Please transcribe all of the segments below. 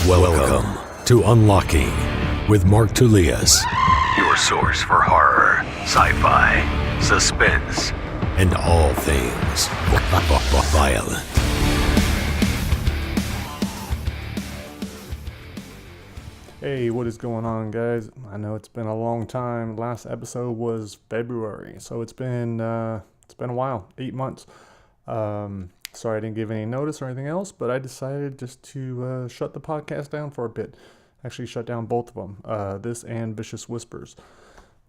Welcome to Unlocking with Mark Tullius, your source for horror, sci-fi, suspense, and all things violent. Hey, what is going on, guys? I know it's been a long time. Last episode was February, so it's been a while, 8 months. Sorry I didn't give any notice or anything else, but I decided just to shut the podcast down for a bit. Actually, shut down both of them, this and Vicious Whispers.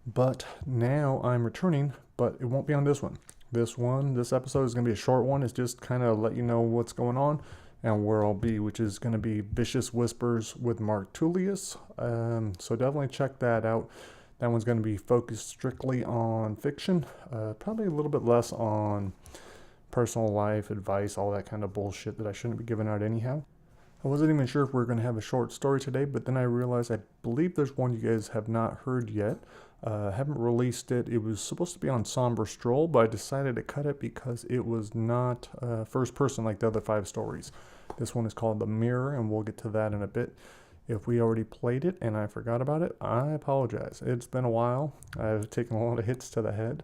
But now I'm returning, but it won't be on this one. This episode is going to be a short one. It's just kind of let you know what's going on and where I'll be, which is going to be Vicious Whispers with Mark Tullius. So definitely check that out. That one's going to be focused strictly on fiction, probably a little bit less on personal life, advice, all that kind of bullshit that I shouldn't be giving out anyhow. I wasn't even sure if we were going to have a short story today, but then I realized I believe there's one you guys have not heard yet. Haven't released it. It was supposed to be on Somber Stroll, but I decided to cut it because it was not first person like the other 5 stories. This one is called The Mirror, and we'll get to that in a bit. If we already played it and I forgot about it, I apologize. It's been a while. I've taken a lot of hits to the head,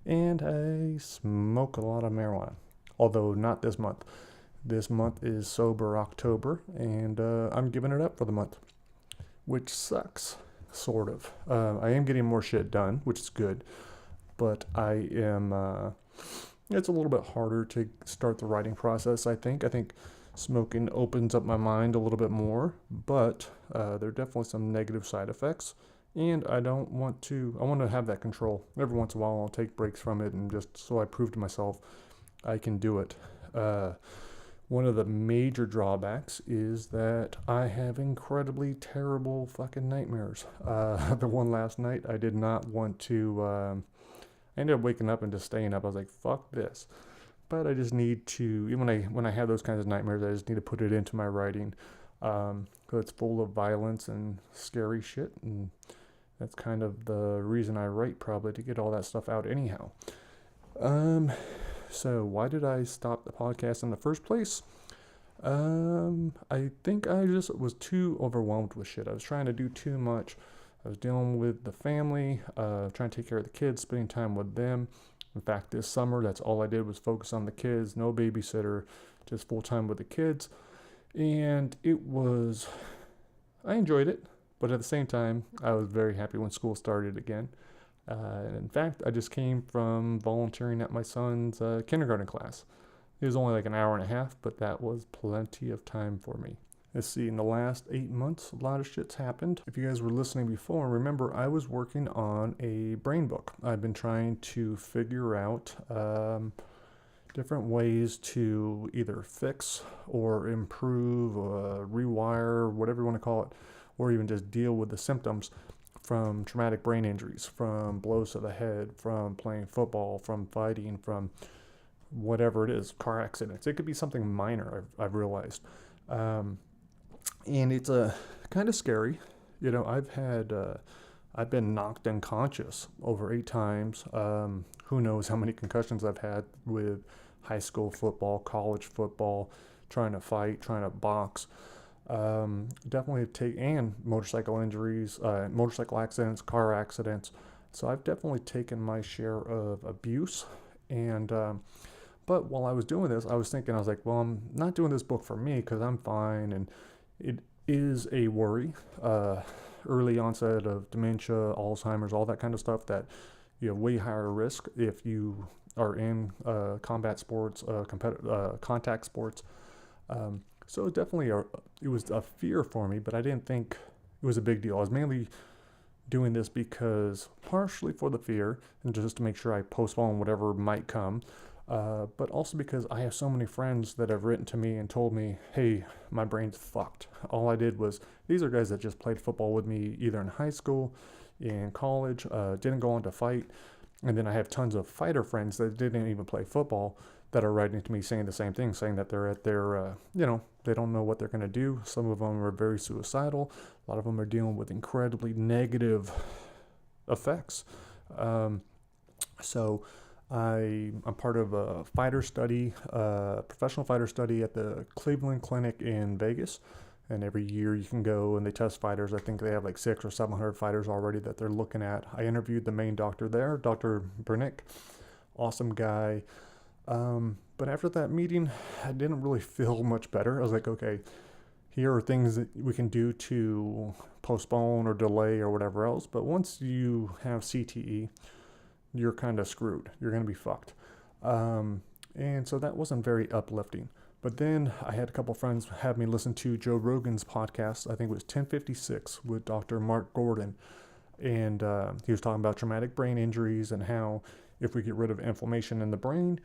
and I smoke a lot of marijuana, although not this month. This month is Sober October, and I'm giving it up for the month, which sucks, sort of. I am getting more shit done, which is good, but I am, it's a little bit harder to start the writing process, I think. I think smoking opens up my mind a little bit more, but there are definitely some negative side effects. And I want to have that control. Every once in a while I'll take breaks from it, and just so I prove to myself I can do it. One of the major drawbacks is that I have incredibly terrible fucking nightmares. The one last night, I did not want to, I ended up waking up and just staying up. I was like, fuck this. But I just need to, even when I have those kinds of nightmares, I just need to put it into my writing. Because it's full of violence and scary shit, and that's kind of the reason I write, probably, to get all that stuff out anyhow. So why did I stop the podcast in the first place? I think I just was too overwhelmed with shit. I was trying to do too much. I was dealing with the family, trying to take care of the kids, spending time with them. In fact, this summer, that's all I did was focus on the kids, no babysitter, just full time with the kids. And I enjoyed it, but at the same time, I was very happy when school started again. In fact, I just came from volunteering at my son's kindergarten class. It was only like an hour and a half, but that was plenty of time for me. Let's see, in the last 8 months, a lot of shit's happened. If you guys were listening before, remember I was working on a brain book. I've been trying to figure out different ways to either fix or improve, rewire, whatever you want to call it, or even just deal with the symptoms from traumatic brain injuries, from blows to the head, from playing football, from fighting, from whatever it is, car accidents. It could be something minor, I've realized. And it's kind of scary. You know, I've been knocked unconscious over 8 times. Who knows how many concussions I've had with high school football, college football, trying to fight, trying to box. Definitely and motorcycle injuries, motorcycle accidents, car accidents. So I've definitely taken my share of abuse. And but while I was doing this, I was like, well, I'm not doing this book for me because I'm fine. And it is a worry, early onset of dementia, Alzheimer's, all that kind of stuff, that you have way higher risk if you are in combat sports, contact sports. So definitely it was a fear for me, but I didn't think it was a big deal. I was mainly doing this because partially for the fear and just to make sure I postpone whatever might come, but also because I have so many friends that have written to me and told me, hey, my brain's fucked. All I did was, these are guys that just played football with me either in high school, in college, didn't go on to fight. And then I have tons of fighter friends that didn't even play football that are writing to me saying the same thing, saying that they're at their, they don't know what they're going to do. Some of them are very suicidal. A lot of them are dealing with incredibly negative effects. So I'm part of a fighter study, professional fighter study at the Cleveland Clinic in Vegas. And every year you can go and they test fighters. I think they have like 600 or 700 fighters already that they're looking at. I interviewed the main doctor there, Dr. Bernick. Awesome guy. But after that meeting, I didn't really feel much better. I was like, okay, here are things that we can do to postpone or delay or whatever else. But once you have CTE, you're kind of screwed. You're going to be fucked. And so that wasn't very uplifting. But then I had a couple friends have me listen to Joe Rogan's podcast. I think it was 1056 with Dr. Mark Gordon. And he was talking about traumatic brain injuries and how if we get rid of inflammation in the brain,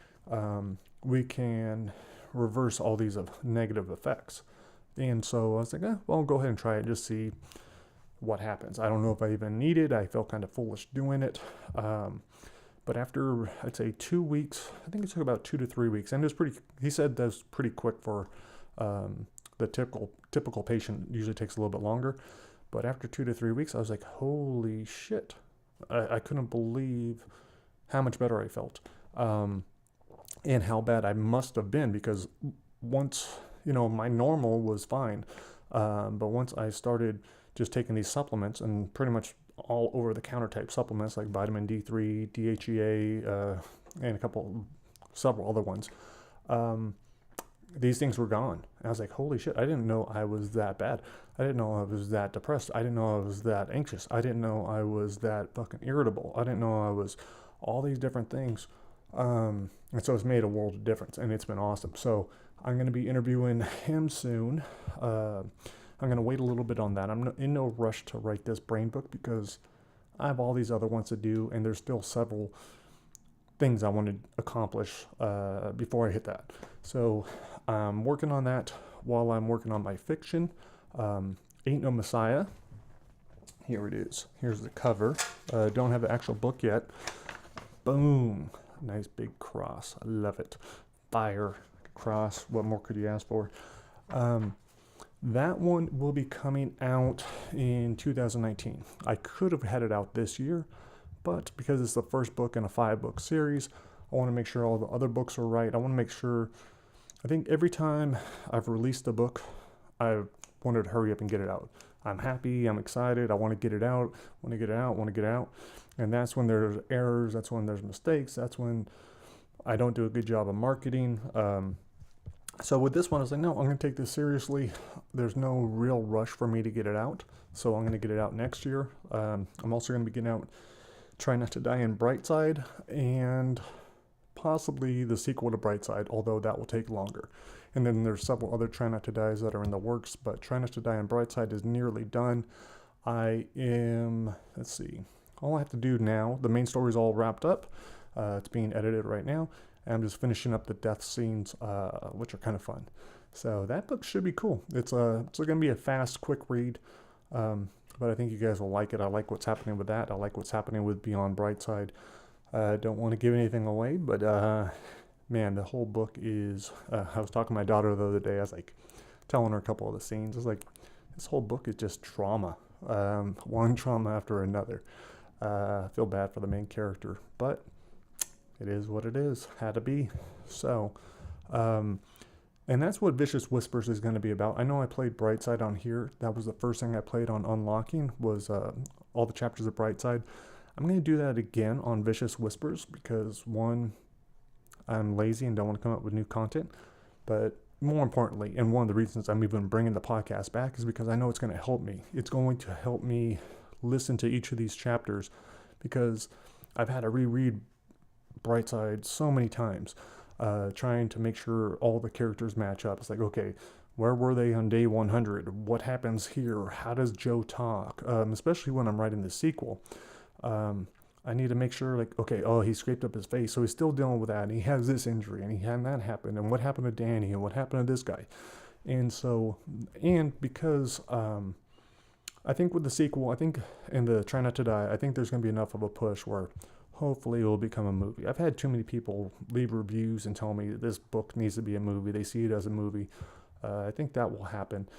we can reverse all these negative effects. And so I was like, well, I'll go ahead and try it, just see what happens. I don't know if I even need it. I felt kind of foolish doing it. But after, I'd say 2 weeks, I think it took about 2 to 3 weeks. And it was he said that's pretty quick for the typical patient. Usually takes a little bit longer. But after 2 to 3 weeks, I was like, holy shit. I couldn't believe how much better I felt. And how bad I must have been, because once, my normal was fine. But once I started just taking these supplements, and pretty much all over the counter type supplements like vitamin D3, DHEA, and several other ones, these things were gone. And I was like, holy shit, I didn't know I was that bad. I didn't know I was that depressed. I didn't know I was that anxious. I didn't know I was that fucking irritable. I didn't know I was all these different things. And so it's made a world of difference, and it's been awesome. So I'm going to be interviewing him soon. I'm going to wait a little bit on that. I'm in no rush to write this brain book because I have all these other ones to do, and there's still several things I want to accomplish before I hit that. So I'm working on that while I'm working on my fiction. Ain't No Messiah. Here it is. Here's the cover. Don't have the actual book yet. Boom. Nice big cross. I love it. Fire cross. What more could you ask for? That one will be coming out in 2019. I could have had it out this year, but because it's the first book in a 5-book series, I want to make sure all the other books are right. I want to make sure, I think every time I've released a book, I wanted to hurry up and get it out. I'm happy, I'm excited, I want to get it out, want to get it out. And that's when there's errors, that's when there's mistakes, that's when I don't do a good job of marketing. So with this one, I was like, no, I'm going to take this seriously. There's no real rush for me to get it out. So I'm going to get it out next year. I'm also going to be getting out Try Not to Die in Brightside, and possibly the sequel to Brightside, although that will take longer. And then there's several other Try Not to Dies that are in the works, but Try Not to Die in Brightside is nearly done. Let's see, all I have to do now, the main story is all wrapped up. It's being edited right now. I'm just finishing up the death scenes, which are kind of fun. So that book should be cool. It's going to be a fast, quick read, but I think you guys will like it. I like what's happening with that. I like what's happening with Beyond Brightside. I don't want to give anything away, but man, the whole book is... I was talking to my daughter the other day. I was like telling her a couple of the scenes. I was like, this whole book is just trauma. One trauma after another. I feel bad for the main character, but... it is what it is. Had to be. So, and that's what Vicious Whispers is going to be about. I know I played Brightside on here. That was the first thing I played on Unlocking, was all the chapters of Brightside. I'm going to do that again on Vicious Whispers because, one, I'm lazy and don't want to come up with new content. But more importantly, and one of the reasons I'm even bringing the podcast back is because I know it's going to help me. It's going to help me listen to each of these chapters because I've had to reread Brightside so many times, trying to make sure all the characters match up. It's like, okay, where were they on day 100? What happens here? How does Joe talk? Especially when I'm writing the sequel. I need to make sure, like, okay, oh, he scraped up his face, so he's still dealing with that, and he has this injury, and he had that happen, and what happened to Danny, and what happened to this guy. And so, and because I think with the sequel, I think in the Try Not to Die, I think there's going to be enough of a push where hopefully it will become a movie. I've had too many people leave reviews and tell me that this book needs to be a movie. They see it as a movie. I think that will happen.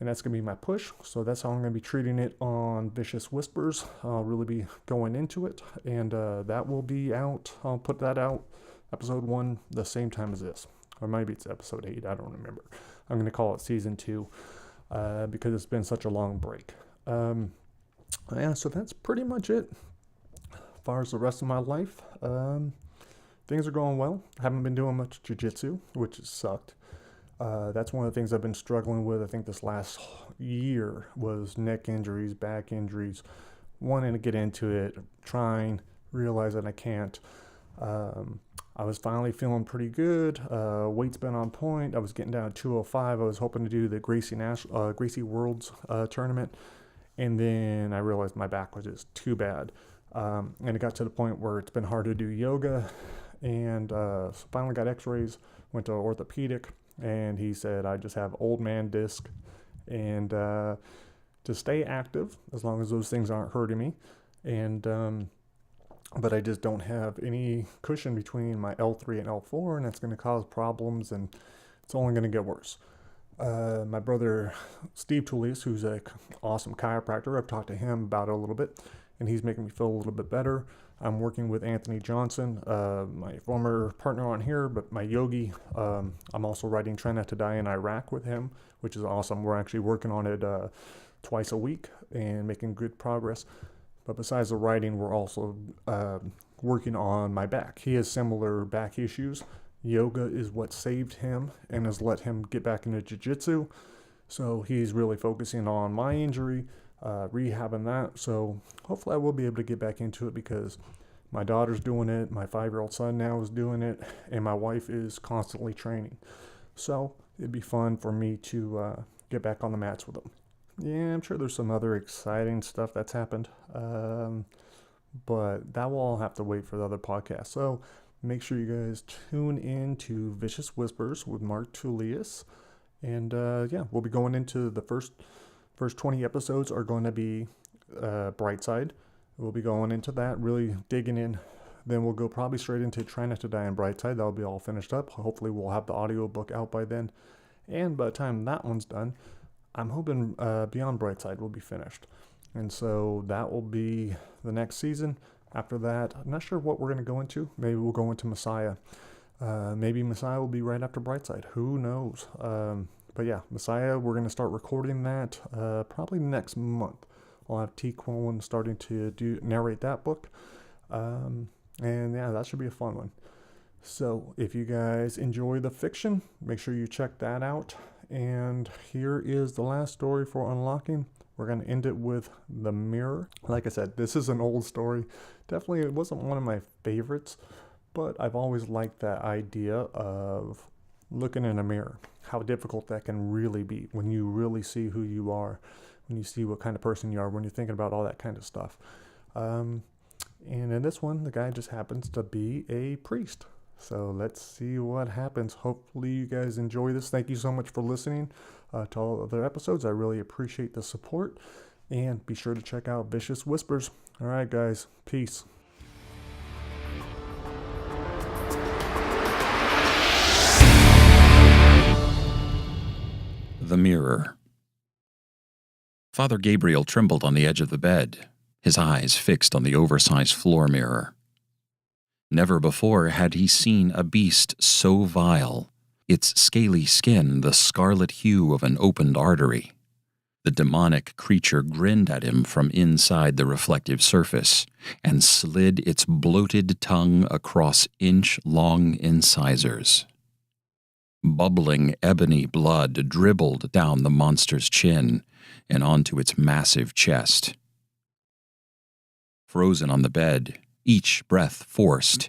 And that's going to be my push. So that's how I'm going to be treating it on Vicious Whispers. I'll really be going into it. And that will be out. I'll put that out, episode 1, the same time as this. Or maybe it's episode 8. I don't remember. I'm going to call it season 2. because it's been such a long break. Yeah, so that's pretty much it. As far as the rest of my life, things are going well. I haven't been doing much jiu-jitsu, which has sucked. That's one of the things I've been struggling with. I think this last year was neck injuries, back injuries, wanting to get into it, trying, realize that I can't. I was finally feeling pretty good. Weight's been on point. I was getting down to 205. I was hoping to do the Gracie Worlds tournament. And then I realized my back was just too bad. And it got to the point where it's been hard to do yoga. And so finally got x-rays, went to orthopedic. And he said I just have old man disc. And to stay active, as long as those things aren't hurting me. And but I just don't have any cushion between my L3 and L4, and that's going to cause problems, and it's only going to get worse. My brother, Steve Tullius, who's an awesome chiropractor, I've talked to him about it a little bit, and he's making me feel a little bit better. I'm working with Anthony Johnson, my former partner on here, but my yogi. I'm also writing Try Not to Die in Iraq with him, which is awesome. We're actually working on it twice a week and making good progress. But besides the writing, we're also working on my back. He has similar back issues. Yoga is what saved him and has let him get back into jiu-jitsu. So he's really focusing on my injury, rehabbing that. So hopefully I will be able to get back into it because my daughter's doing it, my 5-year-old son now is doing it, and my wife is constantly training. So it'd be fun for me to get back on the mats with them. Yeah, I'm sure there's some other exciting stuff that's happened, but that will all have to wait for the other podcast. So make sure you guys tune in to Vicious Whispers with Mark Tullius. And yeah, we'll be going into the first 20 episodes are going to be Brightside. We'll be going into that, really digging in. Then we'll go probably straight into Try Not to Die in Brightside. That'll be all finished up. Hopefully we'll have the audiobook out by then. And by the time that one's done, I'm hoping Beyond Brightside will be finished. And so that will be the next season. After that, I'm not sure what we're going to go into. Maybe we'll go into Messiah. Maybe Messiah will be right after Brightside. Who knows? But yeah, Messiah, we're going to start recording that probably next month. I'll have T. Quillen starting to narrate that book. And yeah, that should be a fun one. So if you guys enjoy the fiction, make sure you check that out. And here is the last story for Unlocking. We're going to end it with The Mirror. Like I said, this is an old story. Definitely, it wasn't one of my favorites, but I've always liked that idea of looking in a mirror. How difficult that can really be when you really see who you are, when you see what kind of person you are, when you're thinking about all that kind of stuff. And in this one, the guy just happens to be a priest. So let's see what happens. Hopefully you guys enjoy this. Thank you so much for listening to all the other episodes. I really appreciate the support. And be sure to check out Vicious Whispers. All right, guys. Peace. The Mirror. Father Gabriel trembled on the edge of the bed, his eyes fixed on the oversized floor mirror. Never before had he seen a beast so vile, its scaly skin the scarlet hue of an opened artery. The demonic creature grinned at him from inside the reflective surface and slid its bloated tongue across inch-long incisors. Bubbling ebony blood dribbled down the monster's chin and onto its massive chest. Frozen on the bed, each breath forced,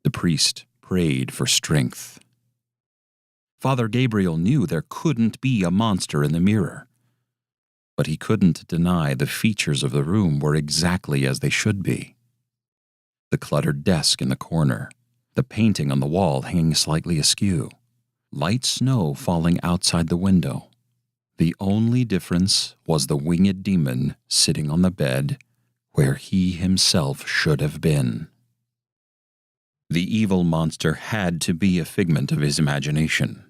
the priest prayed for strength. Father Gabriel knew there couldn't be a monster in the mirror, but he couldn't deny the features of the room were exactly as they should be. The cluttered desk in the corner, the painting on the wall hanging slightly askew, light snow falling outside the window. The only difference was the winged demon sitting on the bed where he himself should have been. The evil monster had to be a figment of his imagination.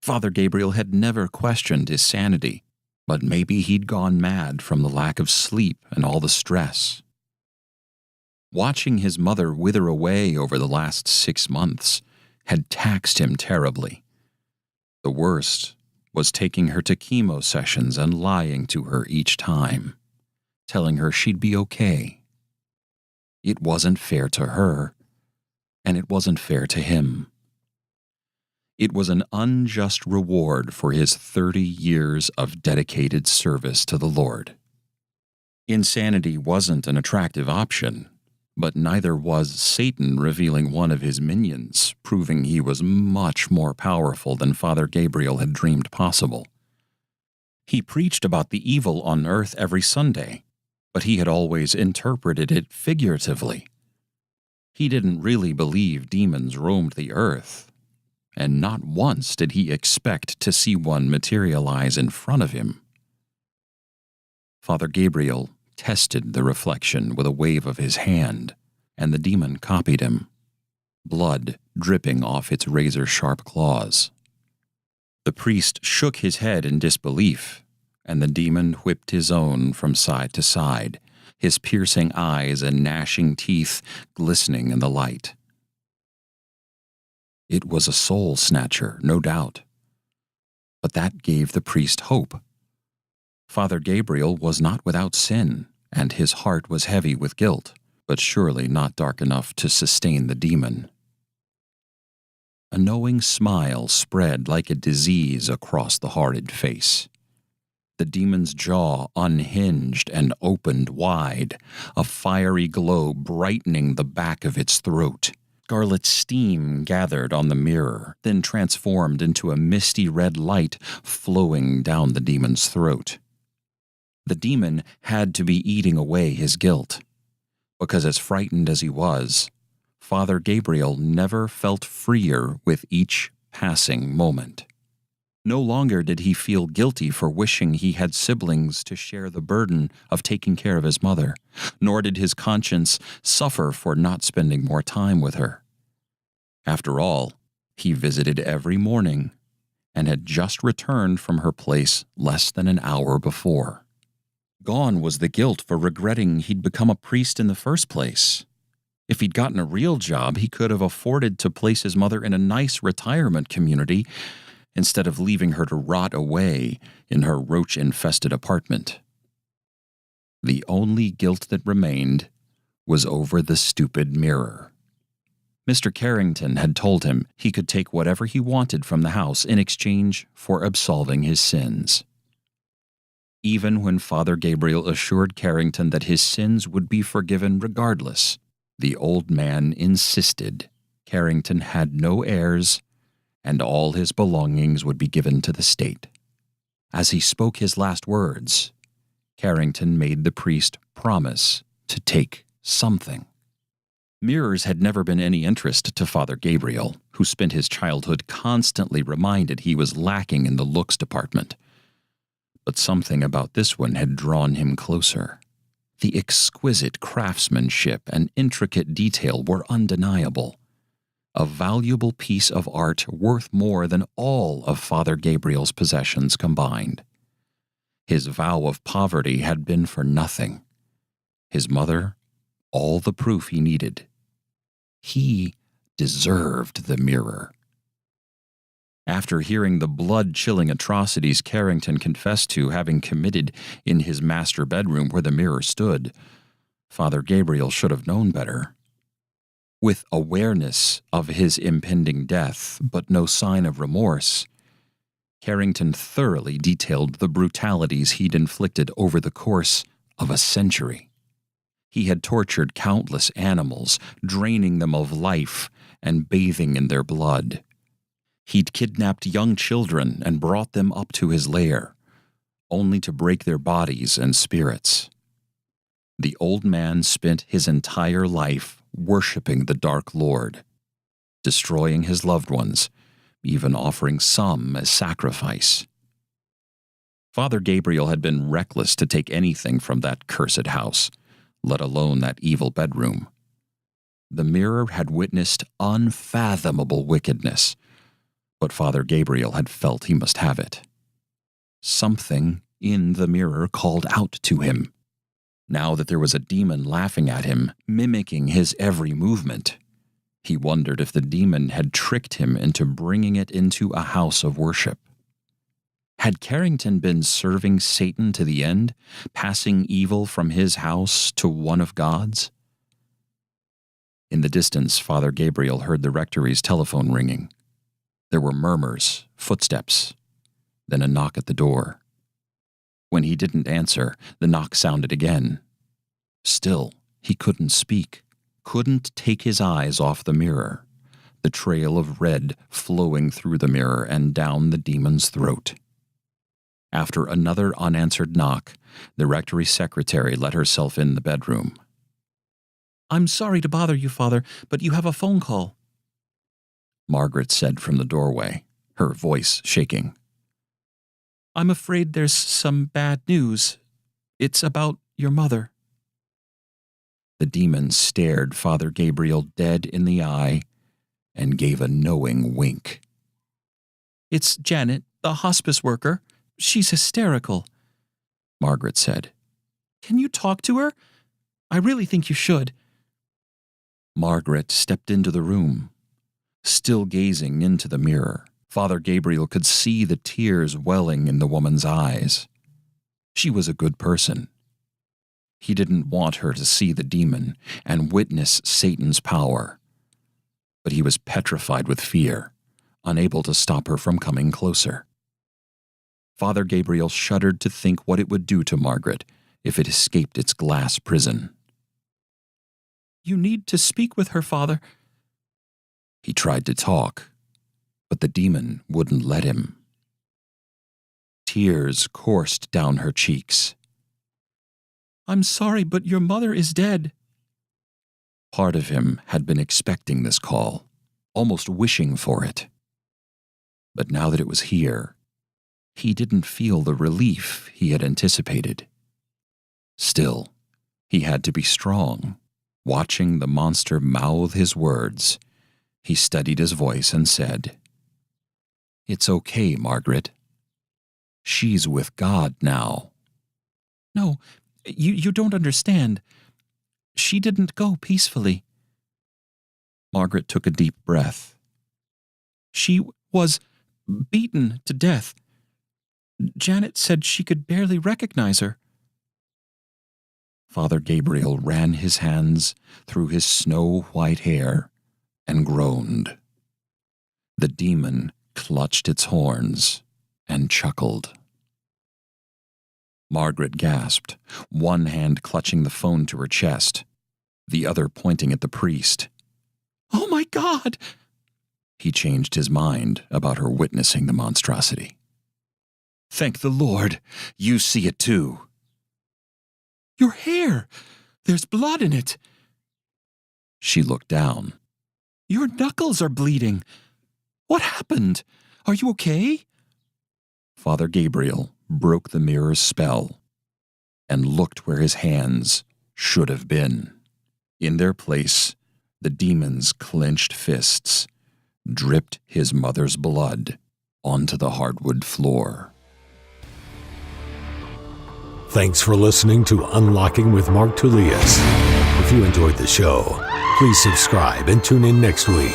Father Gabriel had never questioned his sanity, but maybe he'd gone mad from the lack of sleep and all the stress. Watching his mother wither away over the last 6 months had taxed him terribly. The worst was taking her to chemo sessions and lying to her each time, telling her she'd be okay. It wasn't fair to her, and it wasn't fair to him. It was an unjust reward for his 30 years of dedicated service to the Lord. Insanity wasn't an attractive option, but neither was Satan revealing one of his minions, proving he was much more powerful than Father Gabriel had dreamed possible. He preached about the evil on earth every Sunday, but he had always interpreted it figuratively. He didn't really believe demons roamed the earth, and not once did he expect to see one materialize in front of him. Father Gabriel tested the reflection with a wave of his hand, and the demon copied him, blood dripping off its razor-sharp claws. The priest shook his head in disbelief, and the demon whipped his own from side to side, his piercing eyes and gnashing teeth glistening in the light. It was a soul snatcher, no doubt, but that gave the priest hope. Father Gabriel was not without sin, and his heart was heavy with guilt, but surely not dark enough to sustain the demon. A knowing smile spread like a disease across the horrid face. The demon's jaw unhinged and opened wide, a fiery glow brightening the back of its throat. Scarlet steam gathered on the mirror, then transformed into a misty red light flowing down the demon's throat. The demon had to be eating away his guilt, because as frightened as he was, Father Gabriel never felt freer with each passing moment. No longer did he feel guilty for wishing he had siblings to share the burden of taking care of his mother, nor did his conscience suffer for not spending more time with her. After all, he visited every morning and had just returned from her place less than an hour before. Gone was the guilt for regretting he'd become a priest in the first place. If he'd gotten a real job, he could have afforded to place his mother in a nice retirement community instead of leaving her to rot away in her roach-infested apartment. The only guilt that remained was over the stupid mirror. Mr. Carrington had told him he could take whatever he wanted from the house in exchange for absolving his sins. Even when Father Gabriel assured Carrington that his sins would be forgiven regardless, the old man insisted Carrington had no heirs and all his belongings would be given to the state. As he spoke his last words, Carrington made the priest promise to take something. Mirrors had never been any interest to Father Gabriel, who spent his childhood constantly reminded he was lacking in the looks department. But something about this one had drawn him closer. The exquisite craftsmanship and intricate detail were undeniable. A valuable piece of art worth more than all of Father Gabriel's possessions combined. His vow of poverty had been for nothing. His mother, all the proof he needed. He deserved the mirror. After hearing the blood-chilling atrocities Carrington confessed to having committed in his master bedroom where the mirror stood, Father Gabriel should have known better. With awareness of his impending death, but no sign of remorse, Carrington thoroughly detailed the brutalities he'd inflicted over the course of a century. He had tortured countless animals, draining them of life and bathing in their blood. He'd kidnapped young children and brought them up to his lair, only to break their bodies and spirits. The old man spent his entire life worshiping the Dark Lord, destroying his loved ones, even offering some as sacrifice. Father Gabriel had been reckless to take anything from that cursed house, let alone that evil bedroom. The mirror had witnessed unfathomable wickedness, but Father Gabriel had felt he must have it. Something in the mirror called out to him. Now that there was a demon laughing at him, mimicking his every movement, he wondered if the demon had tricked him into bringing it into a house of worship. Had Carrington been serving Satan to the end, passing evil from his house to one of God's? In the distance, Father Gabriel heard the rectory's telephone ringing. There were murmurs, footsteps, then a knock at the door. When he didn't answer, the knock sounded again. Still, he couldn't speak, couldn't take his eyes off the mirror, the trail of red flowing through the mirror and down the demon's throat. After another unanswered knock, the rectory secretary let herself in the bedroom. "I'm sorry to bother you, Father, but you have a phone call," Margaret said from the doorway, her voice shaking. "I'm afraid there's some bad news. It's about your mother." The demon stared Father Gabriel dead in the eye and gave a knowing wink. "It's Janet, the hospice worker. She's hysterical," Margaret said. "Can you talk to her? I really think you should." Margaret stepped into the room. Still gazing into the mirror, Father Gabriel could see the tears welling in the woman's eyes. She was a good person. He didn't want her to see the demon and witness Satan's power. But he was petrified with fear, unable to stop her from coming closer. Father Gabriel shuddered to think what it would do to Margaret if it escaped its glass prison. "You need to speak with her, Father." He tried to talk, but the demon wouldn't let him. Tears coursed down her cheeks. "I'm sorry, but your mother is dead." Part of him had been expecting this call, almost wishing for it. But now that it was here, he didn't feel the relief he had anticipated. Still, he had to be strong. Watching the monster mouth his words, he steadied his voice and said, "It's okay, Margaret. She's with God now." "No, you don't understand. She didn't go peacefully." Margaret took a deep breath. "She was beaten to death. Janet said she could barely recognize her." Father Gabriel ran his hands through his snow-white hair and groaned. The demon clutched its horns and chuckled. Margaret gasped, one hand clutching the phone to her chest, the other pointing at the priest. "Oh my God!" He changed his mind about her witnessing the monstrosity. "Thank the Lord, you see it too." "Your hair! There's blood in it!" She looked down. "Your knuckles are bleeding. What happened? Are you okay?" Father Gabriel broke the mirror's spell and looked where his hands should have been. In their place, the demon's clenched fists dripped his mother's blood onto the hardwood floor. Thanks for listening to Unlocking with Mark Tullius. If you enjoyed the show, please subscribe and tune in next week.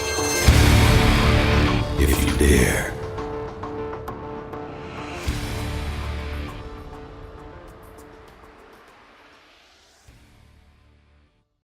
If you dare.